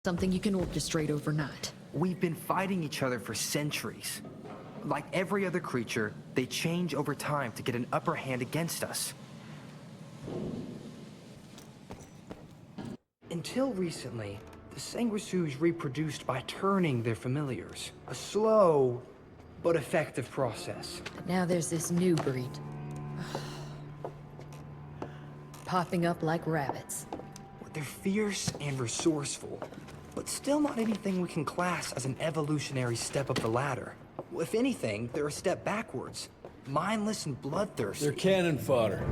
Something you can orchestrate overnight. We've been fighting each other for centuries. Like every other creature, they change over time to get an upper hand against us. Until recently, the Sanguisu's reproduced by turning their familiars. A slow, but effective process. But now there's this new breed. Popping up like rabbits. They're fierce and resourceful, but still not anything we can class as an evolutionary step up the ladder. If anything, they're a step backwards. Mindless and bloodthirsty. They're cannon fodder.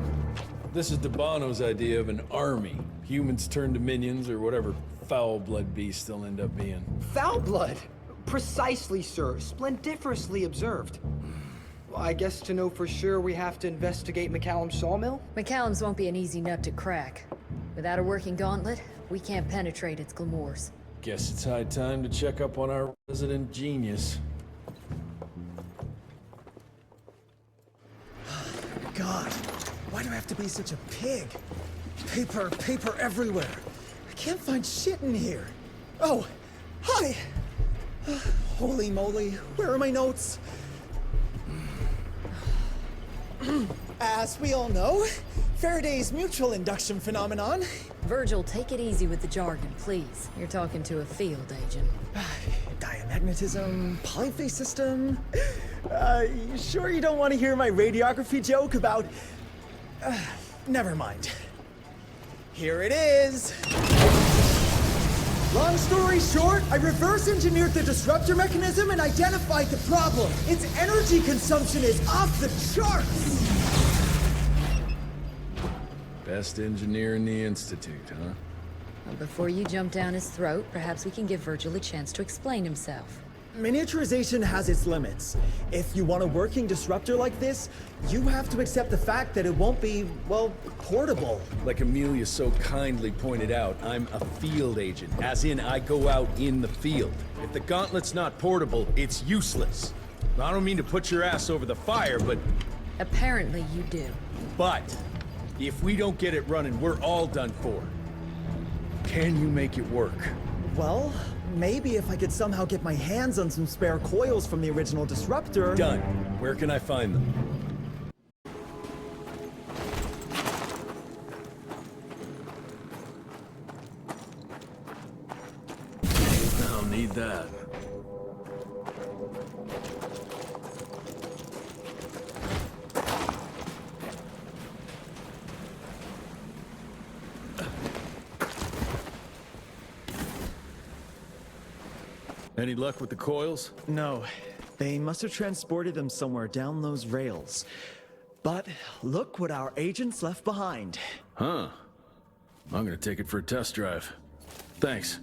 This is Debano's idea of an army. Humans turn to minions or whatever foul-blood beasts they'll end up being. Foul blood! Precisely, sir. Splendiferously observed. Well, I guess to know for sure we have to investigate McCallum's sawmill? McCallum's won't be an easy nut to crack. Without a working gauntlet, we can't penetrate its glamours. Guess it's high time to check up on our resident genius. God, why do I have to be such a pig? Paper, paper everywhere. I can't find shit in here. Oh, hi! Holy moly, where are my notes? As we all know, Faraday's mutual induction phenomenon. Virgil, take it easy with the jargon, please. You're talking to a field agent. Diamagnetism, polyphase system. You sure you don't want to hear my radiography joke about... never mind. Here it is. Long story short, I reverse engineered the disruptor mechanism and identified the problem. Its energy consumption is off the charts. Best engineer in the Institute, huh? Well, before you jump down his throat, perhaps we can give Virgil a chance to explain himself. Miniaturization has its limits. If you want a working disruptor like this, you have to accept the fact that it won't be, well, portable. Like Amelia so kindly pointed out, I'm a field agent, as in I go out in the field. If the gauntlet's not portable, it's useless. I don't mean to put your ass over the fire, but... Apparently you do. But, if we don't get it running, we're all done for. Can you make it work? Well, maybe if I could somehow get my hands on some spare coils from the original disruptor... Done. Where can I find them? I'll need that. Any luck with the coils? No. They must have transported them somewhere down those rails. But look what our agents left behind. Huh. I'm gonna take it for a test drive. Thanks.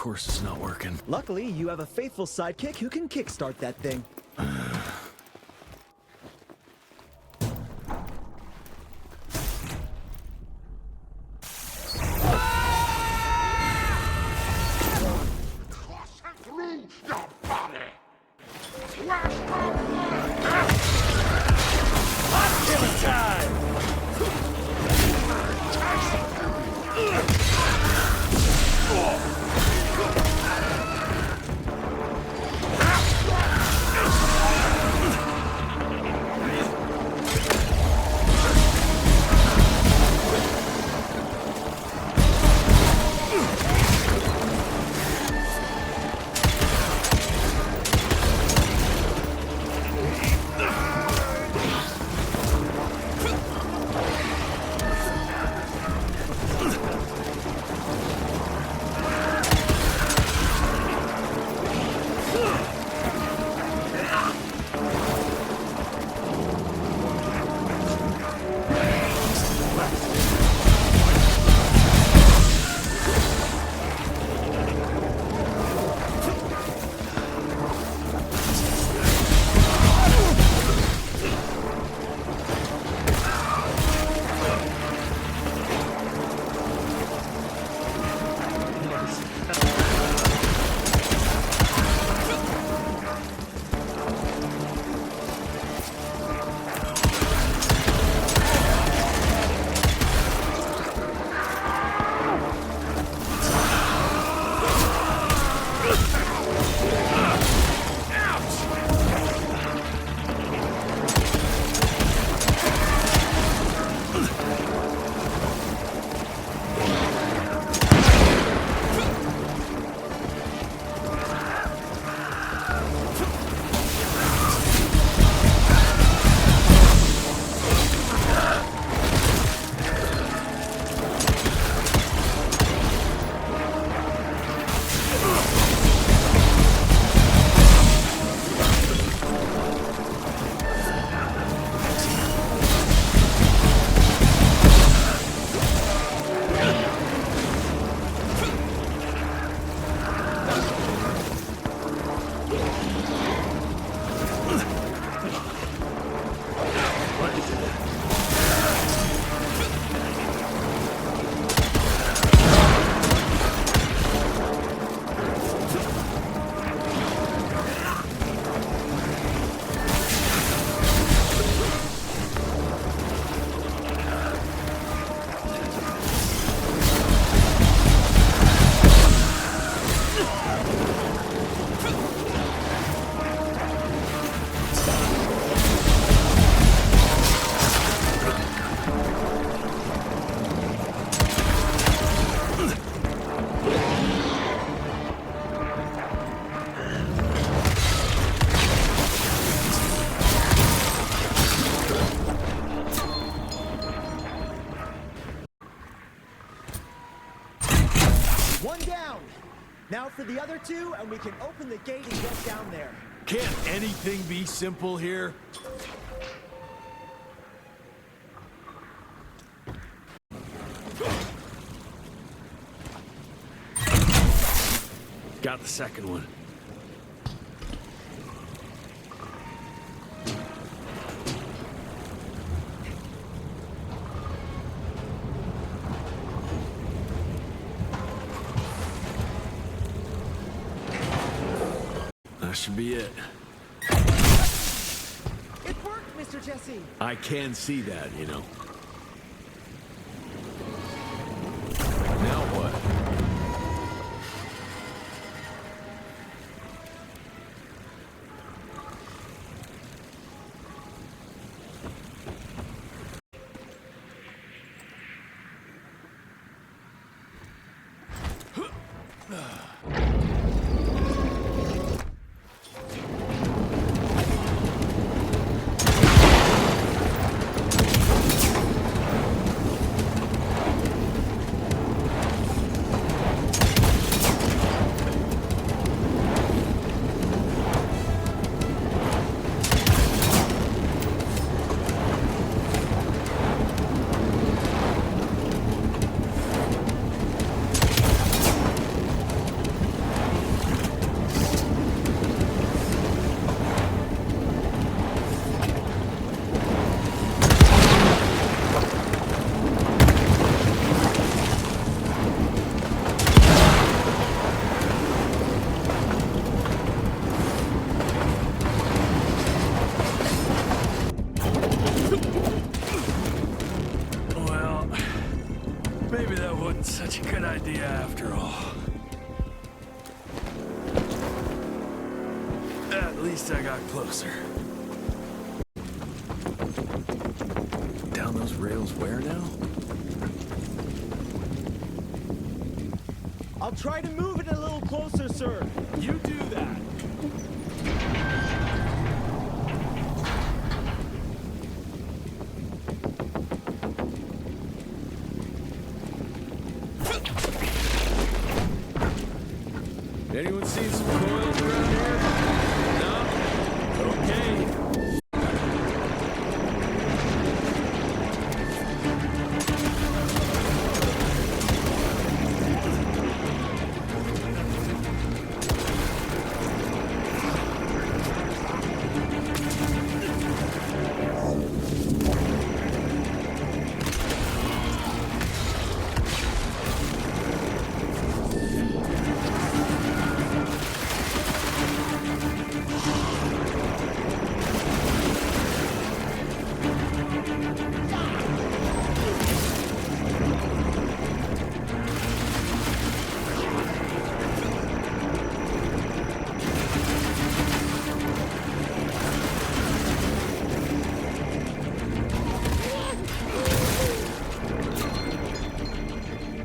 course it's not working. Luckily, you have a faithful sidekick who can kickstart that thing. One down. Now for the other two, and we can open the gate and get down there. Can't anything be simple here? Got the second one. That should be it. It worked, Mr. Jesse. I can see that, you know. Now what? I got closer. Down those rails where now? I'll try to move it a little closer, sir. You do that. Anyone seen some coils around here? No? Okay.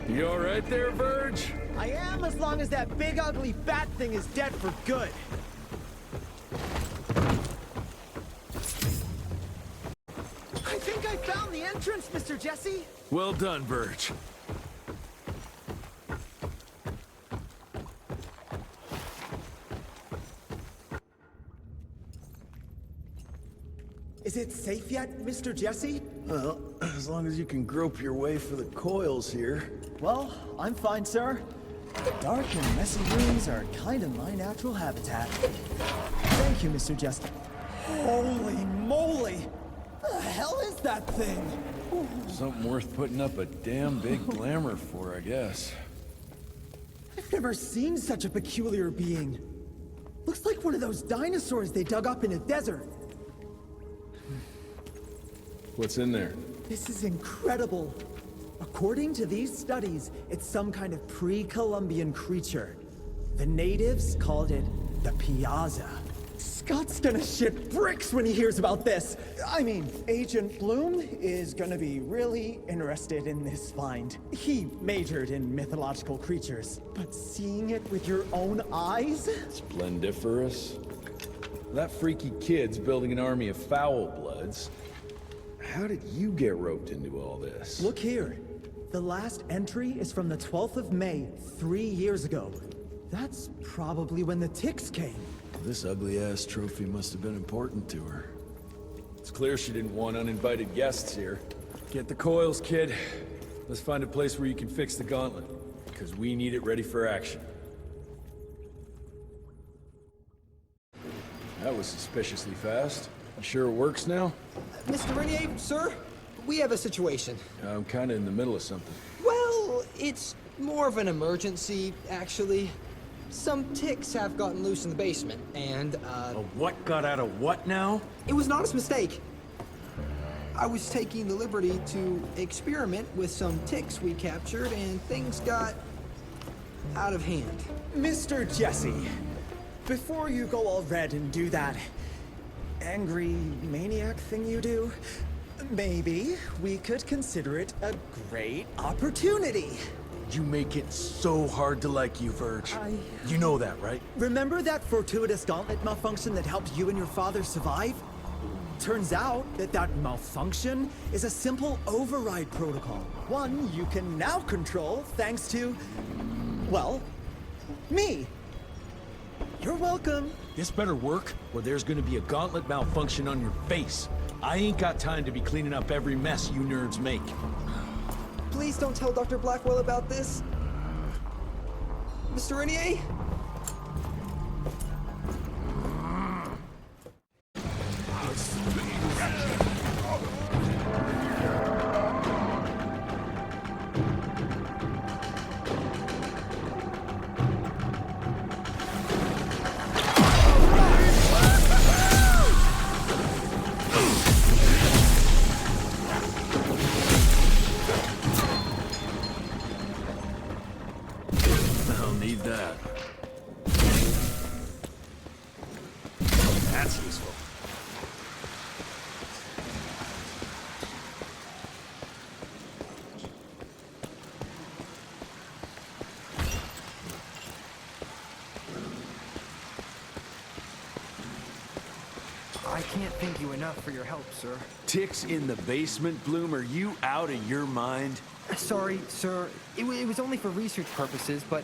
You all right there, Verge? I am, as long as that big ugly fat thing is dead for good. I think I found the entrance, Mr. Jesse. Well done, Verge. Is it safe yet, Mr. Jesse? Well, as long as you can grope your way for the coils here. Well, I'm fine, sir. The dark and messy rooms are kind of my natural habitat. Thank you, Mr. Jesse. Holy moly! The hell is that thing? Something worth putting up a damn big glamour for, I guess. I've never seen such a peculiar being. Looks like one of those dinosaurs they dug up in a desert. What's in there? This is incredible. According to these studies, it's some kind of pre-Columbian creature. The natives called it the Piazza. Scott's gonna shit bricks when he hears about this. I mean, Agent Bloom is gonna be really interested in this find. He majored in mythological creatures, but seeing it with your own eyes? Splendiferous. That freaky kid's building an army of foul bloods. How did you get roped into all this? Look here. The last entry is from the 12th of May, 3 years ago. That's probably when the ticks came. This ugly-ass trophy must have been important to her. It's clear she didn't want uninvited guests here. Get the coils, kid. Let's find a place where you can fix the gauntlet, because we need it ready for action. That was suspiciously fast. You sure it works now? Mr. Renier, sir, we have a situation. I'm kinda in the middle of something. Well, it's more of an emergency, actually. Some ticks have gotten loose in the basement, and, What got out of what now? it was an honest mistake. I was taking the liberty to experiment with some ticks we captured, and things got out of hand. Mr. Jesse, before you go all red and do that angry maniac thing you do, maybe we could consider it a great opportunity. You make it so hard to like you, Verge. You know that, right? Remember that fortuitous gauntlet malfunction that helped you and your father survive? Turns out that that malfunction is a simple override protocol. One you can now control thanks to, well, me. You're welcome. This better work, or there's gonna be a gauntlet malfunction on your face. I ain't got time to be cleaning up every mess you nerds make. Please don't tell Dr. Blackwell about this. Mr. Renier? I'll need that. That's useful. I can't thank you enough for your help, sir. Ticks in the basement, Bloom? Are you out of your mind? Sorry, sir. It was only for research purposes, but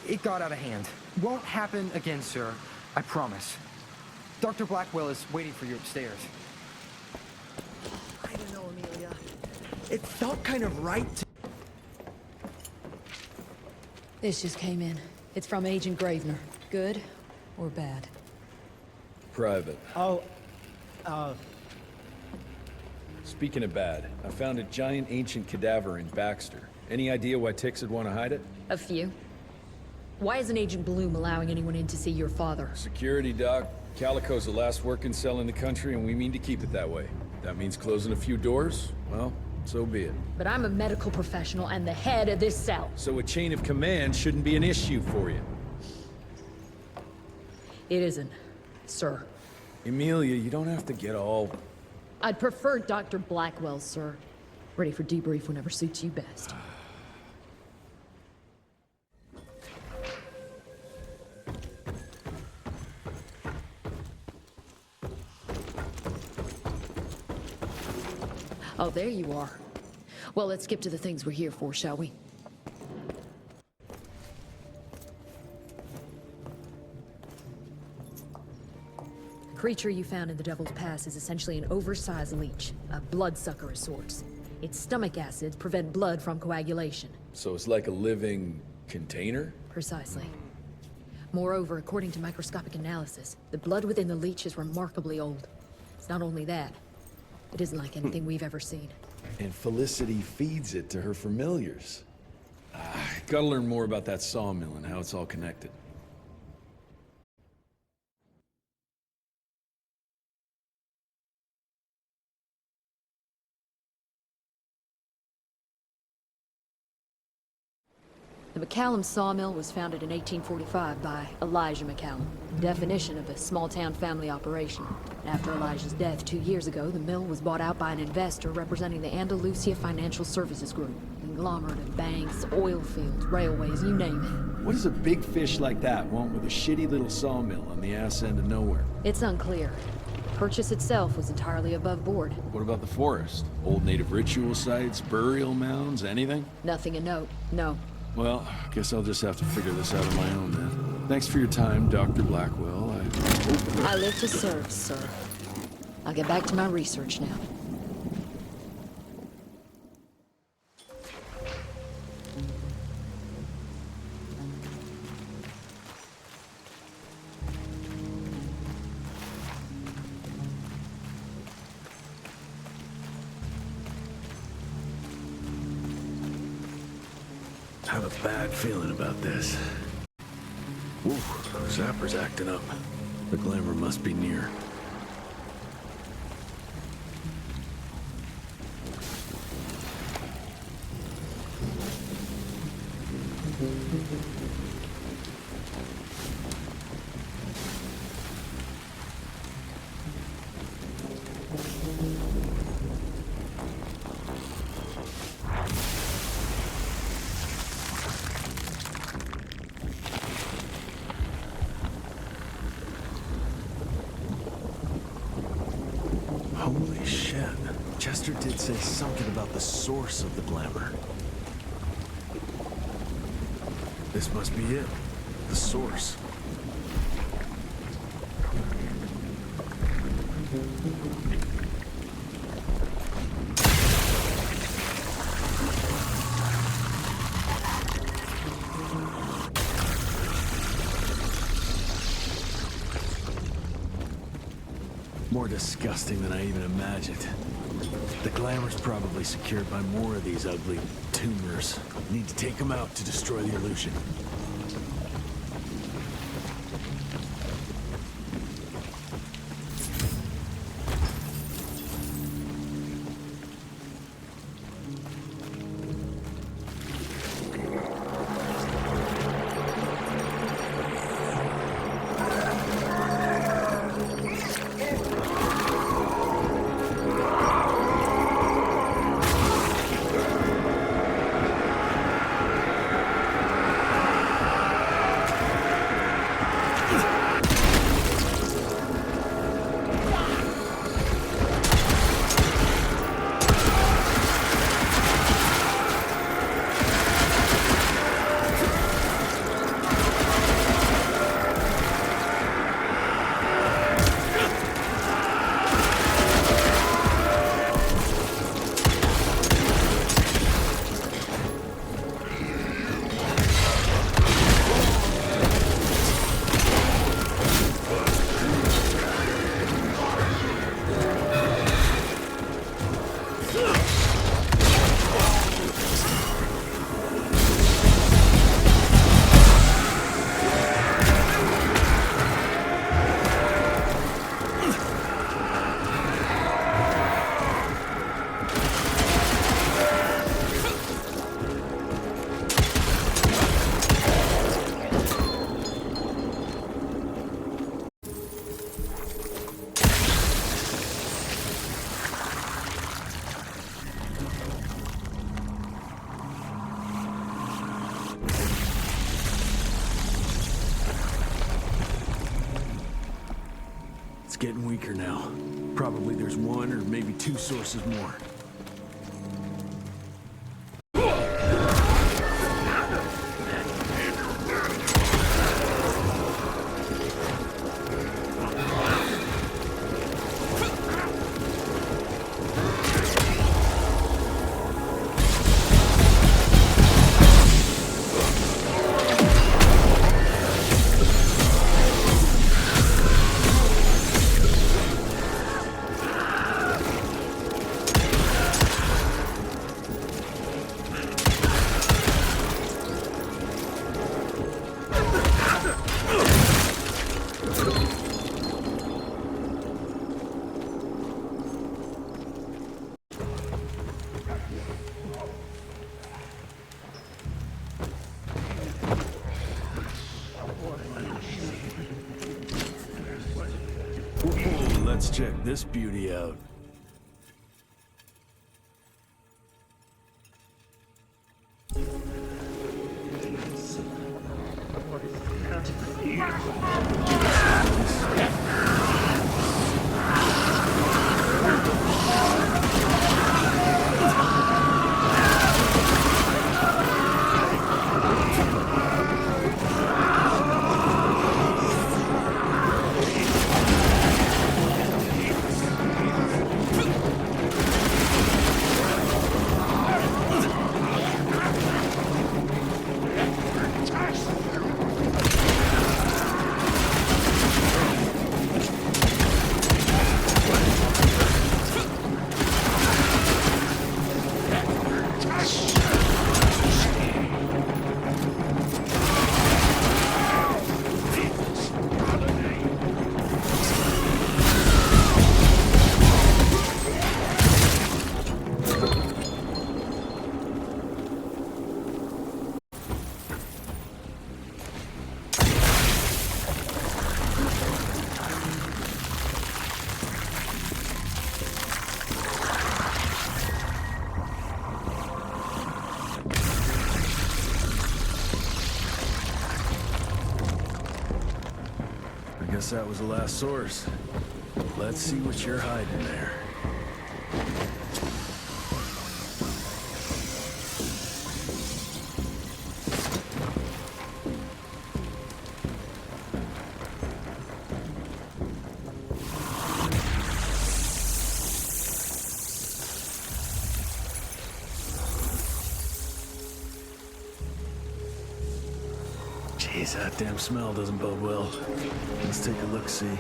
it got out of hand. Won't happen again, sir. I promise. Dr. Blackwell is waiting for you upstairs. I don't know, Amelia. It felt kind of right to... This just came in. It's from Agent Gravener. Good or bad? Private. Oh, Speaking of bad, I found a giant ancient cadaver in Baxter. Any idea why Ticks would want to hide it? A few. Why isn't Agent Bloom allowing anyone in to see your father? Security, Doc. Calico's the last working cell in the country, and we mean to keep it that way. That means closing a few doors? Well, so be it. But I'm a medical professional and the head of this cell. So a chain of command shouldn't be an issue for you. It isn't, sir. Emilia, you don't have to get all... I'd prefer Dr. Blackwell, sir. Ready for debrief whenever suits you best. Oh, there you are. Well, let's skip to the things we're here for, shall we? The creature you found in the Devil's Pass is essentially an oversized leech, a bloodsucker of sorts. Its stomach acids prevent blood from coagulation. So it's like a living container? Precisely. Moreover, according to microscopic analysis, the blood within the leech is remarkably old. It's not only that, it isn't like anything we've ever seen. And Felicity feeds it to her familiars. Gotta learn more about that sawmill and how it's all connected. The McCallum sawmill was founded in 1845 by Elijah McCallum, definition of a small-town family operation. After Elijah's death 2 years ago, the mill was bought out by an investor representing the Andalusia Financial Services Group. Conglomerate of banks, oil fields, railways, you name it. What does a big fish like that want with a shitty little sawmill on the ass end of nowhere? It's unclear. The purchase itself was entirely above board. What about the forest? Old native ritual sites, burial mounds, anything? Nothing a note, no. Well, guess I'll just have to figure this out on my own then. Thanks for your time, Dr. Blackwell. I live to serve, sir. I'll get back to my research now. I have a bad feeling about this. Ooh, Zapper's acting up. The glamour must be near. Holy shit. Chester did say something about the source of the glamour. This must be it. The source. More disgusting than I even imagined. The glamour's probably secured by more of these ugly tumors. Need to take them out to destroy the illusion. It's getting weaker now. Probably there's one or maybe two sources more. Whoa, let's check this beauty out. I guess that was the last source. Let's see what you're hiding there. Jeez, that damn smell doesn't bode well. Let's take a look-see.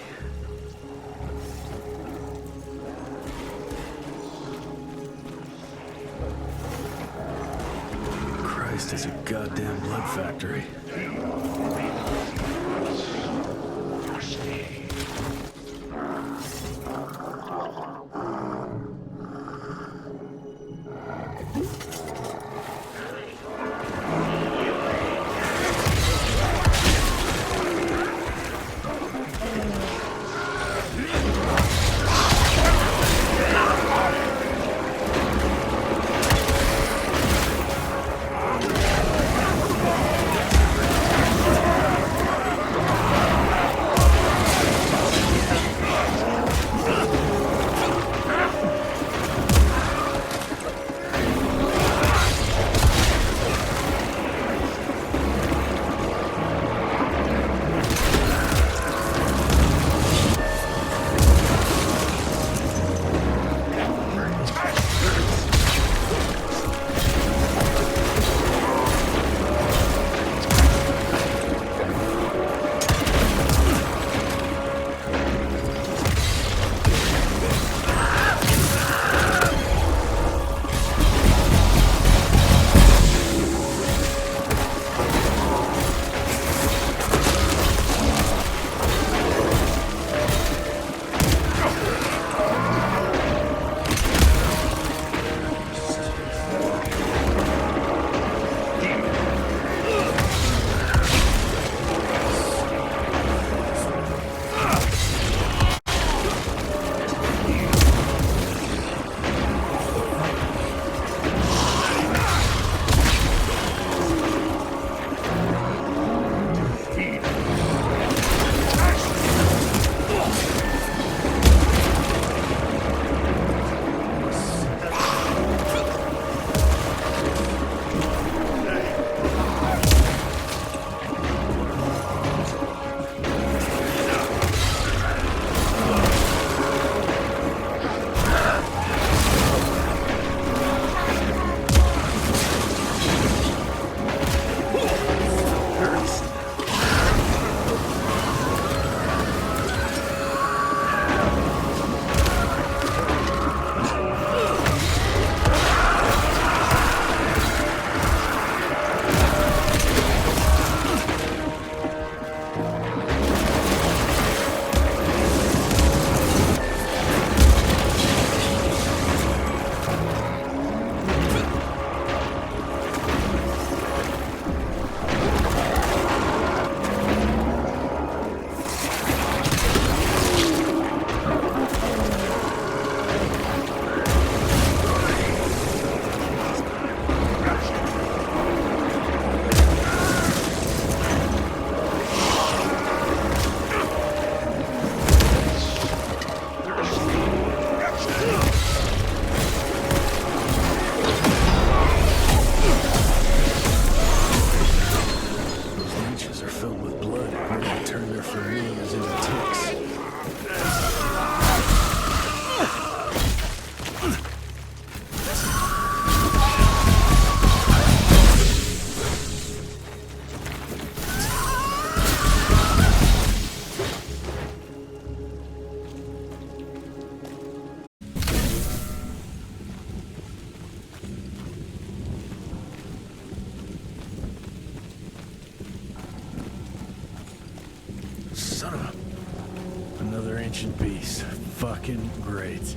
Christ, it's a goddamn blood factory. ancient beast. Fucking great.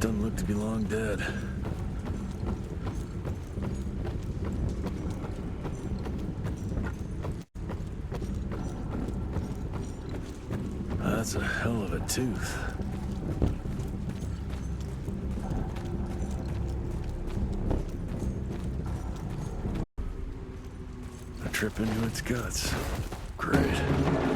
Doesn't look to be long dead. That's a hell of a tooth. A trip into its guts. Great.